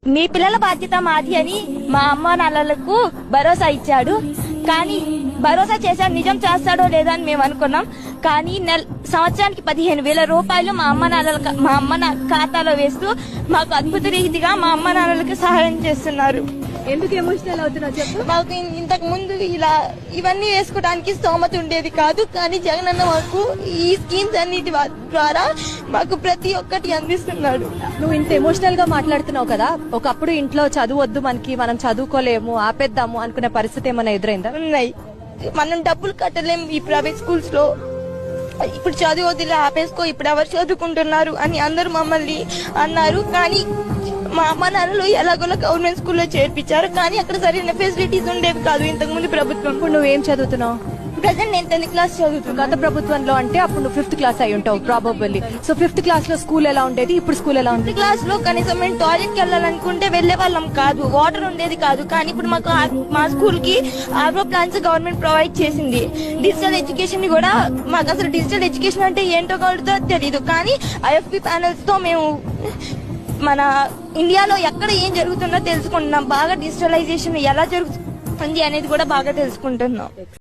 మీ పిల్లల బాధ్యత మాది అని మా అమ్మ నాన్నలకు భరోసా ఇచ్చాడు. కానీ భరోసా చేశాడు, నిజం చేస్తాడో లేదో అని మేము అనుకున్నాం. కానీ సంవత్సరానికి 15,000 రూపాయలు మా అమ్మ ఖాతాలో వేస్తూ మాకు అద్భుత రీతిగా మా అమ్మ నాన్నలకు సహాయం చేస్తున్నారు. ఎందుకు ఎమోషనల్ అవుతున్నా చెప్పు. మాకు ఇంతకు ముందు ఇవన్నీ వేసుకోవడానికి స్తోమత ఉండేది కాదు. కానీ జగనన్న మాకు ఈ స్కీమ్స్ అన్నిటి ద్వారా మాకు ప్రతి ఒక్కటి అందిస్తున్నాడు. నువ్వు ఇంత ఎమోషనల్ గా మాట్లాడుతున్నావు కదా, ఒకప్పుడు ఇంట్లో చదువొద్దు మనం చదువుకోలేము ఆపేద్దాము అనుకునే పరిస్థితి ఏమైనా ఎదురైందా? ఉన్నాయి. మనం డబ్బులు కట్టలేము ఈ ప్రైవేట్ స్కూల్స్ లో. ఇప్పుడు చదువు వదిలే ఆపేసుకో, ఇప్పుడు ఎవరు చదువుకుంటున్నారు అని అందరూ మమ్మల్ని అన్నారు. కానీ మా అమ్మ నాన్నలు ఎలాగోలా గవర్నమెంట్ స్కూల్లో చేర్పించారు. కానీ అక్కడ సరైన ఫెసిలిటీస్ ఉండేవి కాదు ఇంతకు ముందు ప్రభుత్వం. ఇప్పుడు నువ్వేం చదువుతున్నావు? ప్రజెంట్ నేను 10th క్లాస్ చదువుతున్నాను. గత ప్రభుత్వంలో అంటే అప్పుడు నువ్వు 5th క్లాస్ అయి ఉంటావు ప్రాబబల్లీ. సో 5th క్లాస్ లో స్కూల్ ఎలా ఉండేది, ఇప్పుడు స్కూల్ ఎలా ఉంది? 5th క్లాస్ లో కనీసం మేము టాయిలెట్ కి వెళ్ళాలనుకుంటే వెళ్లే వాళ్ళం కాదు, వాటర్ ఉండేది కాదు. కానీ ఇప్పుడు మాకు మా స్కూల్ కి ఆర్ఓ ప్లాన్స్ గవర్నమెంట్ ప్రొవైడ్ చేసింది. డిజిటల్ ఎడ్యుకేషన్ కూడా మాకు అసలు డిజిటల్ ఎడ్యుకేషన్ అంటే ఏంటో కూడా తెలియదు. కానీ ఐఎఫ్పి ప్యానల్స్ తో మేము మన ఇండియాలో ఎక్కడ ఏం జరుగుతుందో తెలుసుకుంటున్నాం. బాగా డిజిటలైజేషన్ ఎలా జరుగుతుంది అనేది కూడా బాగా తెలుసుకుంటున్నాం.